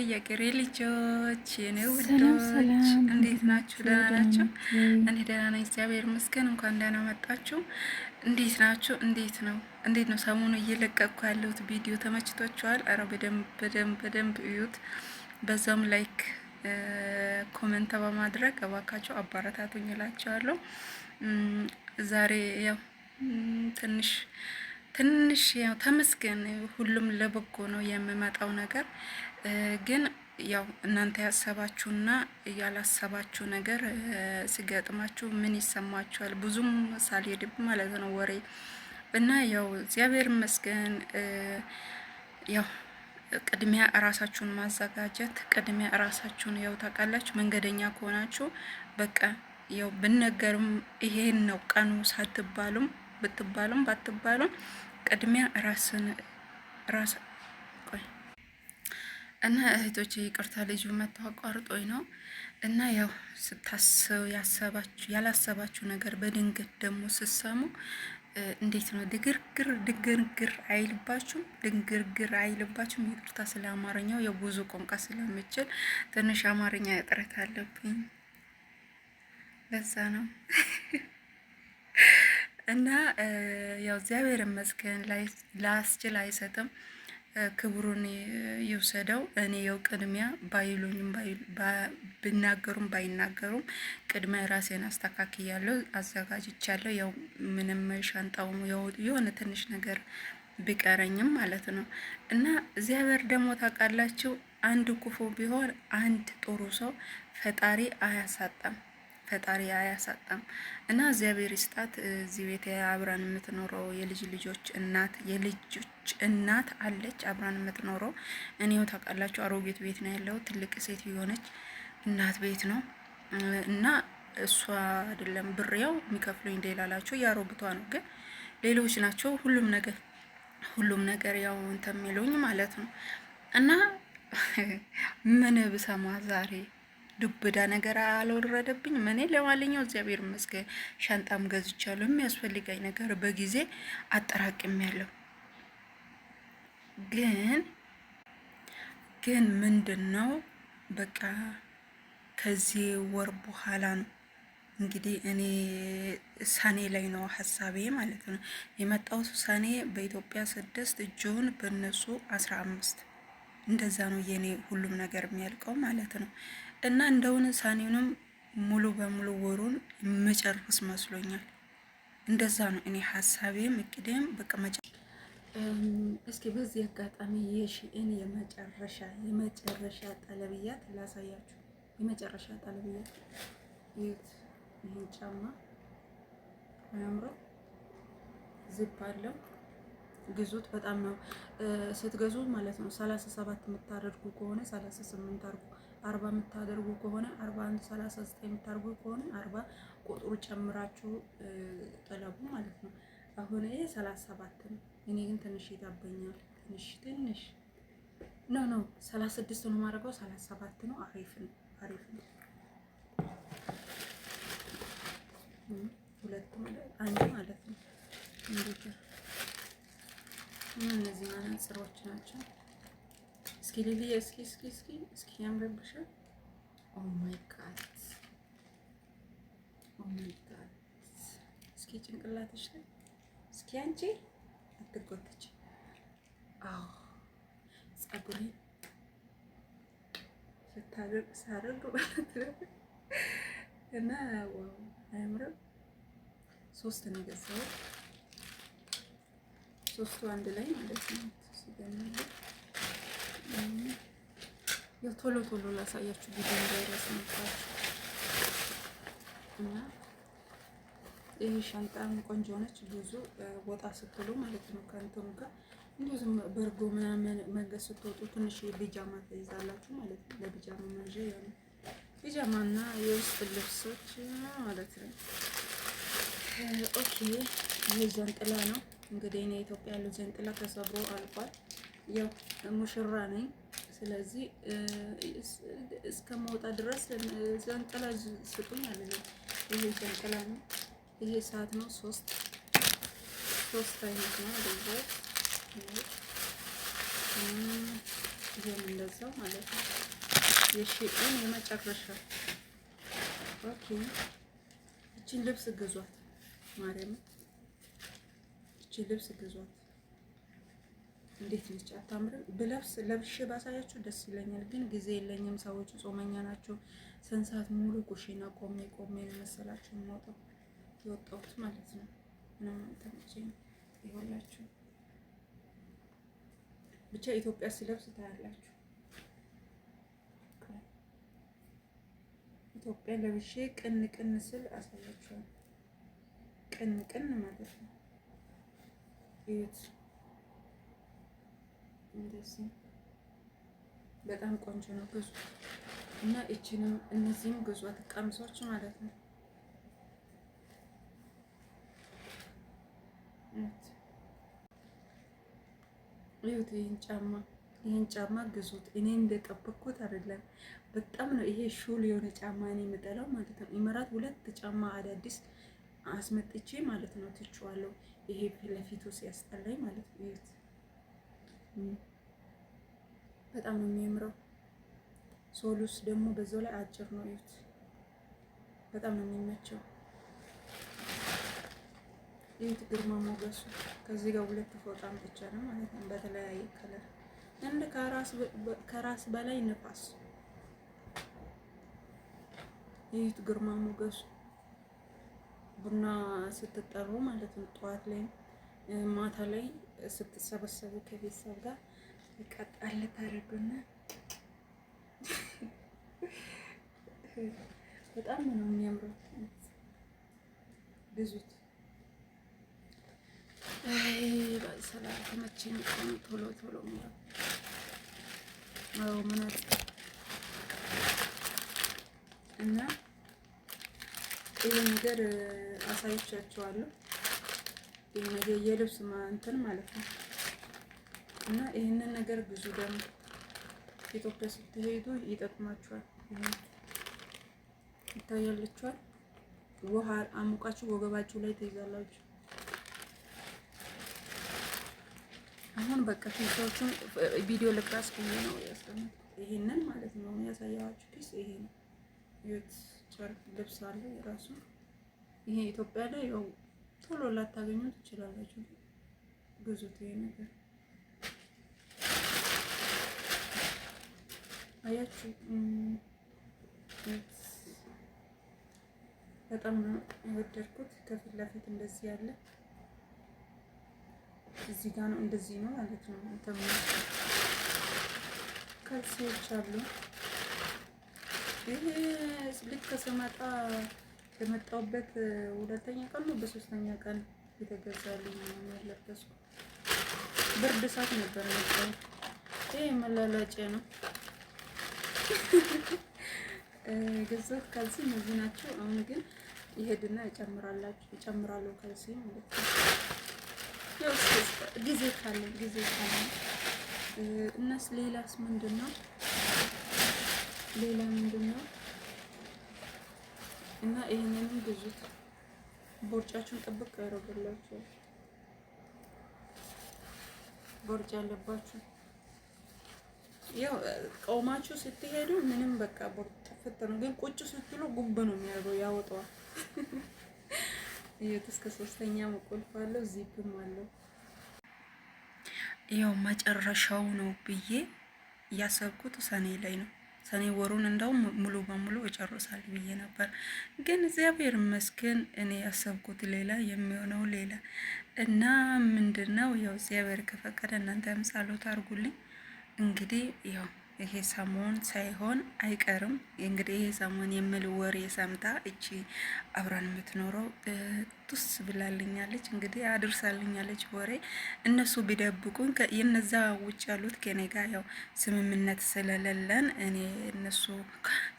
የአገሬ ልጆች የኔ ውዶች እንዴት ናችሁ? ደህና ናችሁ? እኔ ደህና ነኝ፣ እግዚአብሔር ይመስገን። እንኳን ደህና መጣችሁ። እንዴት ናችሁ? እንዴት ነው ሰሞኑ እየለቀቅኩ ያለሁት ቪዲዮ ተመችቷችኋል? ኧረ በደንብ እዩት። በዛም ላይክ ኮሜንት በማድረግ እባካችሁ አባረታቱኝ እላችኋለሁ። ዛሬ ያው ትንሽ ያው ተመስገን፣ ሁሉም ለበጎ ነው የሚመጣው ነገር። ግን ያው እናንተ ያሰባችሁና ያላሰባችሁ ነገር ሲገጥማችሁ ምን ይሰማችኋል? ብዙም ሳልሄድብ ማለት ነው ወሬ እና ያው እግዚአብሔር ይመስገን። ያው ቅድሚያ እራሳችሁን ማዘጋጀት፣ ቅድሚያ እራሳችሁን ያው ታውቃላችሁ፣ መንገደኛ ከሆናችሁ በቃ ያው ብነገርም ይሄን ነው ቀኑ ብትባሉም ባትባሉም ቅድሚያ ራስ ቆይ እና እህቶቼ ይቅርታ፣ ልጁ መጥቶ አቋርጦኝ ነው። እና ያው ስታስቡ ያላሰባችሁ ነገር በድንገት ደግሞ ስትሰሙ እንዴት ነው ድንግርግር አይልባችሁም? ይቅርታ ስለ አማርኛው የብዙ ቋንቋ ስለምችል ትንሽ አማርኛ እጥረት አለብኝ፣ ለዛ ነው። እና ያው እግዚአብሔር ይመስገን ላስችል አይሰጥም፣ ክብሩን ይውሰደው። እኔ ያው ቅድሚያ ባይሉኝም ብናገሩም ባይናገሩም ቅድሚያ ራሴን አስተካክያለሁ፣ አዘጋጅቻለሁ። ያው ምንም ሻንጣው የሆነ ትንሽ ነገር ቢቀረኝም ማለት ነው። እና እግዚአብሔር ደግሞ ታውቃላችሁ፣ አንድ ክፉ ቢሆን አንድ ጥሩ ሰው ፈጣሪ አያሳጣም። እና እግዚአብሔር ይስጣት። እዚህ ቤት አብራን የምትኖረው የልጆች እናት አለች፣ አብራን የምትኖረው። እኔው ታውቃላችሁ አሮጌት ቤት ነው ያለው፣ ትልቅ ሴት የሆነች እናት ቤት ነው። እና እሷ አይደለም ብሬው የሚከፍሉኝ ሌላላችሁ ያሮግቷ ነው፣ ግን ሌሎች ናቸው ሁሉም ነገር ያው እንትን የሚሉኝ ማለት ነው። እና ምን ብሰማ ዛሬ ዱብዳ ነገር አልወረደብኝ። እኔ ለማንኛውም እግዚአብሔር ይመስገን ሻንጣም ገዝቻለሁ፣ የሚያስፈልገኝ ነገር በጊዜ አጠራቅሜያለሁ። ግን ምንድነው በቃ ከዚህ ወር በኋላ ነው እንግዲህ እኔ ሰኔ ላይ ነው ሀሳቤ ማለት ነው የመጣው። ሰኔ በኢትዮጵያ 6 ጁን በእነሱ 15 እንደዛ ነው የኔ ሁሉም ነገር የሚያልቀው ማለት ነው። እና እንደውን ሳኔንም ሙሉ በሙሉ ወሩን መጨረስ መስሎኛል። እንደዛ ነው እኔ ሀሳቤም እቅዴም በቃ እስኪ በዚህ አጋጣሚ የሺኤን የመጨረሻ ጠለብያት ላሳያችሁ። የመጨረሻ ጠለብያት ይሄን ጫማ አያምረው? ዝብ አለው፣ ግዙት። በጣም ነው ስትገዙ ማለት ነው። 37 የምታደርጉ ከሆነ 38 አድርጉ። 40 የምታደርጉ ከሆነ 41፣ 39 የምታደርጉ ከሆነ 40 ቁጥሩ ጨምራችሁ ጠለቡ ማለት ነው። አሁን ይሄ 37 ነው። እኔ ግን ትንሽ ይታበኛል። ትንሽ ነው 36 ነው የማደርገው። 37 ነው። አሪፍ ነው። ሁለቱም አንድ ማለት ነው። እንዴት እነዚህ መነጽሮች ናቸው። እስኪ ሊሊ እስኪ ያምርብሻል። ኦ ማይ ጋድ እስኪ ጭንቅላትሽ ላይ እስኪ አንቺ አትጎተች። አዎ ጸጉሬ ሳደርግ ማለት ነው። እና ዋው አያምርም? 3 ነው የገዛሁት፣ 3ቱ አንድ ላይ ማለት ነው። ያው ቶሎ ላሳያችሁ ቪዲዮ እንዳይረዝምባችሁ። እና ይሄ ሻንጣም ቆንጆ ነች። ብዙ ወጣ ስትሉ ማለት ነው ከእንትኑ ጋር እንደዚህም በርጎ ምናምን መንገድ ስትወጡ ትንሽ ቢጃማ ትይዛላችሁ ማለት ነው። ለቢጃማ መያዣ ያለ ቢጃማና የውስጥ ልብሶች ማለት ነው። ኦኬ ይሄ ጃንጥላ ነው እንግዲህ እኔ ኢትዮጵያ ያለው ጃንጥላ ተሰብሮ አልቋል። ያው ሙሽራ ነኝ፣ ስለዚህ እስከመውጣ ድረስ ጃንጥላ ስጡኝ አለኝ። ይሄ ጃንጥላ ነው። ይሄ ሰዓት ነው። 3 አይነት ነው። ይሄን እንደዛው ማለት ነው። የሺኢን የመጨረሻ ኦኬ። እቺን ልብስ ግዟት ማርያም፣ እቺን ልብስ ግዟት። እንዴት ነች? አታምርም? ብለብስ ለብሼ ባሳያችሁ ደስ ይለኛል፣ ግን ጊዜ የለኝም። ሰዎቹ ጾመኛ ናቸው። ስንት ሰዓት ሙሉ ኩሽና ቆሜ ነው መሰላችሁ የወጣሁት ማለት ነው። ምንም ተመቸኝ ይሆናችሁ። ብቻ ኢትዮጵያ ሲለብስ ታያላችሁ። ኢትዮጵያ ለብሼ ቅን ስል አሳያችኋል። ቅን ማለት ነው። እዩት፣ እንደዚህ በጣም ቆንጆ ነው። ግዙ እና እቺንም እነዚህም ግዟት ቀምሶች ማለት ነው። እዩት፣ ይህን ጫማ ግዙት። እኔ እንደጠበቅኩት አይደለም። በጣም ነው ይሄ ሹል የሆነ ጫማ እኔ የምጠላው ማለት ነው። ኢመራት 2 ጫማ አዳዲስ አስመጥቼ ማለት ነው ትቼዋለሁ። ይሄ ለፊቱ ሲያስጠላኝ ማለት ነው። እዩት፣ በጣም ነው የሚያምረው። ሶሉስ ደግሞ በዛው ላይ አጭር ነው። እዩት፣ በጣም ነው የሚመቸው። እዩት፣ ግርማ ሞገሱ። ከዚህ ጋር 2 ፎጣ አምጥቻለሁ ማለት ነው በተለያየ ከለር እንደ ከራስ በላይ ንፋስ። እዩት፣ ግርማ ሞገሱ። ቡና ስትጠሩ ማለት ነው ጠዋት ላይ ማታ ላይ ስትሰበሰቡ ከቤተሰብ ጋር ይቀጣል ታረጉና በጣም ነው የሚያምረው። ብዙት ሰላም ተመቸኝ። ቶሎ ምን እና ይሄ ነገር አሳይቻቸዋለሁ። ይሄ ነገር የልብስ እንትን ማለት ነው። እና ይሄንን ነገር ብዙ ደግሞ ኢትዮጵያ ስትሄዱ ይጠቅማችኋል። ይታያላችኋል። ውሃ አሙቃችሁ ወገባችሁ ላይ ትይዛላችሁ። አሁን በቃ ፊቶቹን ቪዲዮ ልቅራስ ብዬ ነው ያስቀመጥኩት። ይሄንን ማለት ነው ያሳያችሁ። ፒስ ይሄ ነው የት ጨርቅ ልብስ አለ የራሱ። ይሄ ኢትዮጵያ ላይ ያው ቶሎ ላታገኙ ትችላላችሁ። ግዙት። ይሄ ነገር አያችሁ፣ በጣም ነው የወደድኩት። ከፊት ለፊት እንደዚህ ያለ እዚህ ጋር ነው እንደዚህ ነው ማለት ነው። ካልሲዎች አሉ። ይሄ ልክ ከስመጣ የመጣሁበት 2ኛ ቀን ነው በ3ኛ ቀን የተገዛልኝ ነው ያለበስኩ። ብርድ ሰዓት ነበር የመጣው። ይሄ መላላጫ ነው ገዛት። ካልሲ እነዚህ ናቸው። አሁን ግን ይሄድና ይጨምራለሁ ካልሲ ማለት ነው። ያው ጊዜ ካለ እናስ ሌላስ ምንድነው? ሌላ ምንድነው? እና ይሄንንም ግዙት። ቦርጫችሁን ጥብቅ ያደርግላችኋል። ቦርጫ ያለባችሁ ያው ቆማችሁ ስትሄዱ ምንም በቃ ቦርጫ ጥፍት ነው፣ ግን ቁጭ ስትሉ ጉብ ነው የሚያደርገው፣ ያወጣዋል። ይሄት እስከ 3ኛ መቆልፍ አለው፣ ዚፕም አለው። ያው መጨረሻው ነው ብዬ ያሰብኩት ሰኔ ላይ ነው። ሰኔ ወሩን እንደውም ሙሉ በሙሉ እጨርሳለሁ ብዬ ነበር፣ ግን እግዚአብሔር ይመስገን እኔ ያሰብኩት ሌላ የሚሆነው ሌላ እና ምንድነው ያው እግዚአብሔር ከፈቀደ እናንተም ጸሎት አድርጉልኝ። እንግዲህ ያው ይሄ ሰሞን ሳይሆን አይቀርም። እንግዲህ ይሄ ሰሞን የምል ወሬ ሰምታ እቺ አብራን የምትኖረው ቱስ ብላልኛለች፣ እንግዲህ አድርሳልኛለች ወሬ። እነሱ ቢደብቁኝ የነዛ ውጭ ያሉት ከኔ ጋር ያው ስምምነት ስለሌለን እኔ እነሱ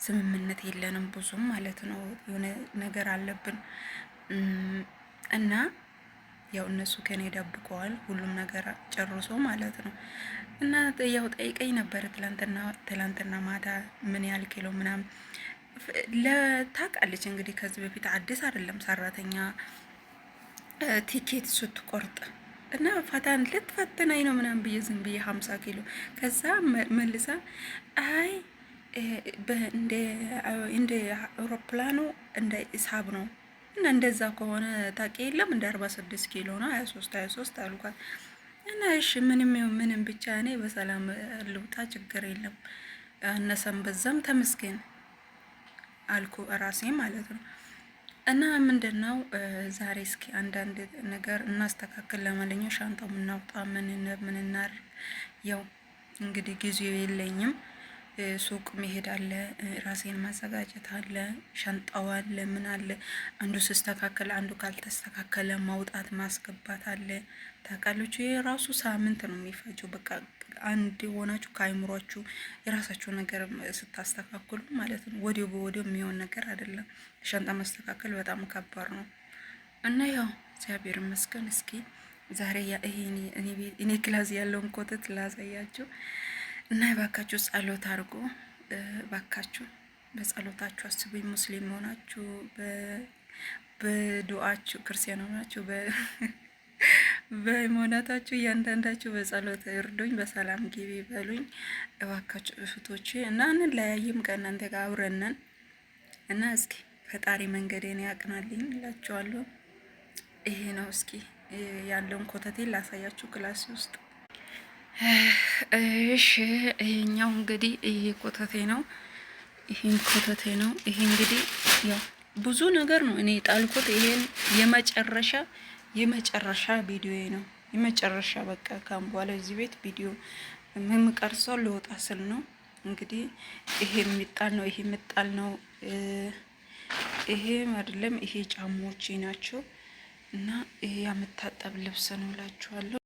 ስምምነት የለንም ብዙም ማለት ነው። የሆነ ነገር አለብን እና ያው እነሱ ከኔ ደብቀዋል ሁሉም ነገር ጨርሶ ማለት ነው። እና ያው ጠይቀኝ ነበር ትላንትና ማታ ምን ያህል ኪሎ ምናምን ለታውቃለች። እንግዲህ ከዚህ በፊት አዲስ አይደለም ሰራተኛ ቲኬት ስትቆርጥ እና ፈታን ልትፈትነኝ ነው ምናምን ብዬ ዝም ብዬ 50 ኪሎ ከዛ መልሳ አይ እንደ አውሮፕላኑ እንደ ሂሳብ ነው እና እንደዛ ከሆነ ታውቂ የለም እንደ 46 ኪሎ ነው 23 አልኳት። እና እሺ ምንም ብቻ እኔ በሰላም ልውጣ ችግር የለም አነሰም በዛም ተመስገን አልኩ እራሴ ማለት ነው። እና ምንድነው ዛሬ እስኪ አንዳንድ ነገር እናስተካክል። ለማንኛውም ሻንጣው ምናውጣ ምን እናድርግ? ያው እንግዲህ ጊዜው የለኝም። ሱቅ መሄድ አለ፣ ራሴን ማዘጋጀት አለ፣ ሻንጣው አለ፣ ምን አለ። አንዱ ሲስተካከል አንዱ ካልተስተካከለ ማውጣት ማስገባት አለ። ታውቃለች። የራሱ ሳምንት ነው የሚፈጀው። በቃ አንድ የሆናችሁ ከአይምሯችሁ የራሳችሁ ነገር ስታስተካክሉ ማለት ነው። ወዲያው የሚሆን ነገር አይደለም። ሻንጣ ማስተካከል በጣም ከባድ ነው እና ያው እግዚአብሔር ይመስገን። እስኪ ዛሬ እኔ ክላስ ያለውን ኮተት ላሳያችሁ እና ባካችሁ ጸሎት አድርጉ። ባካችሁ በጸሎታችሁ አስቡኝ። ሙስሊም ሆናችሁ በዱዓችሁ፣ ክርስቲያን ሆናችሁ በእምነታችሁ እያንዳንዳችሁ በጸሎት እርዱኝ። በሰላም ግቢ በሉኝ እባካችሁ እህቶቼ እና እንለያይም ከእናንተ ጋር አብረን ነን እና እስኪ ፈጣሪ መንገዴን ያቅናልኝ እላችኋለሁ። ይሄ ነው እስኪ ያለውን ኮተቴን ላሳያችሁ ክላስ ውስጥ። እሺ ይሄኛው እንግዲህ ይሄ ኮተቴ ነው። ይሄን ኮተቴ ነው። ይሄ እንግዲህ ያው ብዙ ነገር ነው እኔ ጣልኩት። ይሄን የመጨረሻ ቪዲዮ ነው። የመጨረሻ በቃ ካም በኋላ እዚህ ቤት ቪዲዮ የምቀርጸው ልወጣ ስል ነው። እንግዲህ ይሄ የሚጣል ነው። ይሄ አይደለም። ይሄ ጫማዎቼ ናቸው እና ይሄ የምታጠብ ልብስ ነው እላችኋለሁ።